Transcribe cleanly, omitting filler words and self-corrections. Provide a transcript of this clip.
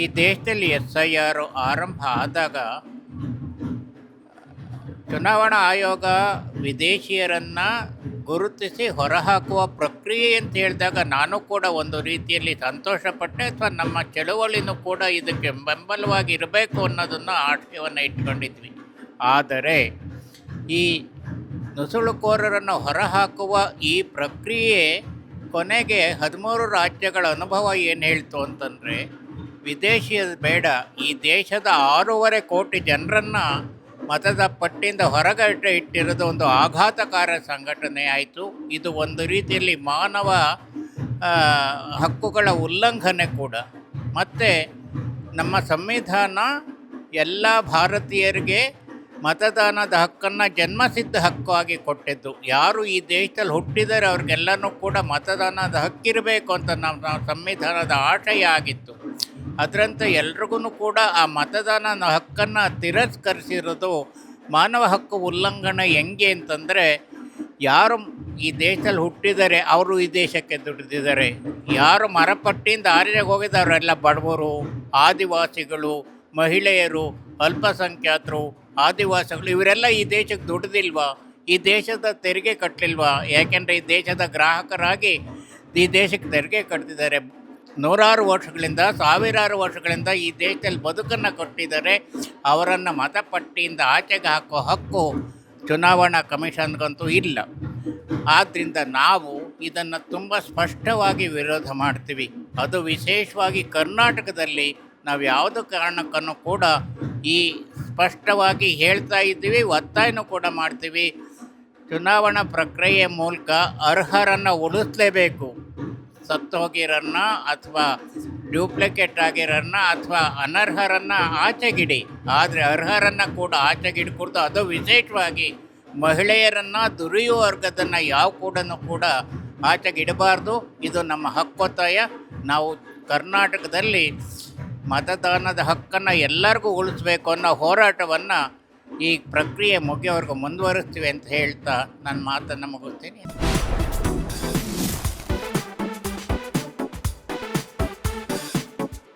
ಈ ದೇಶದಲ್ಲಿ SIR ಆರಂಭ ಆದಾಗ ಚುನಾವಣಾ ಆಯೋಗ ವಿದೇಶಿಯರನ್ನು ಗುರುತಿಸಿ ಹೊರಹಾಕುವ ಪ್ರಕ್ರಿಯೆ ಅಂತ ಹೇಳಿದಾಗ ನಾನು ಕೂಡ ಒಂದು ರೀತಿಯಲ್ಲಿ ಸಂತೋಷಪಟ್ಟೆ, ಅಥವಾ ನಮ್ಮ ಚಳುವಳಿನೂ ಕೂಡ ಇದಕ್ಕೆ ಬೆಂಬಲವಾಗಿ ಇರಬೇಕು ಅನ್ನೋದನ್ನು ಆಶಯವನ್ನು ಇಟ್ಕೊಂಡಿದ್ವಿ. ಆದರೆ ಈ ನುಸುಳುಕೋರರನ್ನು ಹೊರಹಾಕುವ ಈ ಪ್ರಕ್ರಿಯೆ ಕೊನೆಗೆ 13 ರಾಜ್ಯಗಳ ಅನುಭವ ಏನು ಹೇಳ್ತು ಅಂತಂದರೆ, ವಿದೇಶಿಯ ಬೇಡ, ಈ ದೇಶದ 6.5 ಕೋಟಿ ಜನರನ್ನು ಮತದ ಪಟ್ಟಿಯಿಂದ ಹೊರಗಡೆ ಇಟ್ಟಿರೋದು ಒಂದು ಆಘಾತಕಾರ ಸಂಘಟನೆ ಆಯಿತು. ಇದು ಒಂದು ರೀತಿಯಲ್ಲಿ ಮಾನವ ಹಕ್ಕುಗಳ ಉಲ್ಲಂಘನೆ ಕೂಡ. ಮತ್ತು ನಮ್ಮ ಸಂವಿಧಾನ ಎಲ್ಲ ಭಾರತೀಯರಿಗೆ ಮತದಾನದ ಹಕ್ಕನ್ನು ಜನ್ಮಸಿದ್ಧ ಹಕ್ಕಾಗಿ ಕೊಟ್ಟಿದ್ದು. ಯಾರು ಈ ದೇಶದಲ್ಲಿ ಹುಟ್ಟಿದರೆ ಅವ್ರಿಗೆಲ್ಲನೂ ಕೂಡ ಮತದಾನದ ಹಕ್ಕಿರಬೇಕು ಅಂತ ನಮ್ಮ ಸಂವಿಧಾನದ ಆಶಯ ಆಗಿತ್ತು. ಅದರಂತೆ ಎಲ್ರಿಗೂ ಕೂಡ ಆ ಮತದಾನದ ಹಕ್ಕನ್ನು ತಿರಸ್ಕರಿಸಿರೋದು ಮಾನವ ಹಕ್ಕು ಉಲ್ಲಂಘನೆ. ಹೆಂಗೆ ಅಂತಂದರೆ, ಯಾರು ಈ ದೇಶದಲ್ಲಿ ಹುಟ್ಟಿದರೆ ಅವರು ಈ ದೇಶಕ್ಕೆ ದುಡಿದಿದ್ದಾರೆ, ಯಾರು ಮರಪಟ್ಟಿಯಿಂದ ಆಚೆಗೆ ಹೋಗಿದ್ದವರೆಲ್ಲ ಬಡವರು, ಆದಿವಾಸಿಗಳು, ಮಹಿಳೆಯರು, ಅಲ್ಪಸಂಖ್ಯಾತರು, ಆದಿವಾಸಿಗಳು, ಇವರೆಲ್ಲ ಈ ದೇಶಕ್ಕೆ ದುಡಿದಿಲ್ವಾ? ಈ ದೇಶದ ತೆರಿಗೆ ಕಟ್ಟಲಿಲ್ವಾ? ಯಾಕೆಂದರೆ ಈ ದೇಶದ ಗ್ರಾಹಕರಾಗಿ ಈ ದೇಶಕ್ಕೆ ತೆರಿಗೆ ಕಟ್ತಿದ್ದಾರೆ. ನೂರಾರು ವರ್ಷಗಳಿಂದ, ಸಾವಿರಾರು ವರ್ಷಗಳಿಂದ ಈ ದೇಶದಲ್ಲಿ ಬದುಕನ್ನು ಕೊಟ್ಟಿದ್ದಾರೆ. ಅವರನ್ನು ಮತಪಟ್ಟಿಯಿಂದ ಆಚೆಗೆ ಹಾಕೋ ಹಕ್ಕು ಚುನಾವಣಾ ಕಮಿಷನ್ಗಂತೂ ಇಲ್ಲ. ಆದ್ದರಿಂದ ನಾವು ಇದನ್ನು ತುಂಬ ಸ್ಪಷ್ಟವಾಗಿ ವಿರೋಧ ಮಾಡ್ತೀವಿ. ಅದು ವಿಶೇಷವಾಗಿ ಕರ್ನಾಟಕದಲ್ಲಿ ನಾವು ಯಾವುದೇ ಕಾರಣಕ್ಕೂ ಕೂಡ ಈ ಸ್ಪಷ್ಟವಾಗಿ ಹೇಳ್ತಾ ಇದ್ದೀವಿ, ಒತ್ತಾಯನೂ ಕೂಡ ಮಾಡ್ತೀವಿ. ಚುನಾವಣಾ ಪ್ರಕ್ರಿಯೆ ಮೂಲಕ ಅರ್ಹರನ್ನು ಉಳಿಸಲೇಬೇಕು. ಸತ್ತು ಹೋಗಿರನ್ನ ಅಥವಾ ಡ್ಯೂಪ್ಲಿಕೇಟ್ ಆಗಿರನ್ನ ಅಥವಾ ಅನರ್ಹರನ್ನು ಆಚೆಗಿಡಿ, ಆದರೆ ಅರ್ಹರನ್ನು ಕೂಡ ಆಚೆಗಿಡ್ಕೊಡ್ದು. ಅದು ವಿಶೇಷವಾಗಿ ಮಹಿಳೆಯರನ್ನು, ದುಡಿಯುವ ವರ್ಗದನ್ನು ಯಾವ ಕೂಡ ಆಚೆಗಿಡಬಾರ್ದು. ಇದು ನಮ್ಮ ಹಕ್ಕೊತ್ತಾಯ. ನಾವು ಕರ್ನಾಟಕದಲ್ಲಿ ಮತದಾನದ ಹಕ್ಕನ್ನು ಎಲ್ಲರಿಗೂ ಉಳಿಸ್ಬೇಕು ಅನ್ನೋ ಹೋರಾಟವನ್ನು ಈ ಪ್ರಕ್ರಿಯೆ ಮುಗಿಯೋವರೆಗೂ ಮುಂದುವರಿಸ್ತೀವಿ ಅಂತ ಹೇಳ್ತಾ ನನ್ನ ಮಾತನ್ನು ಮುಗಿಸ್ತೀನಿ.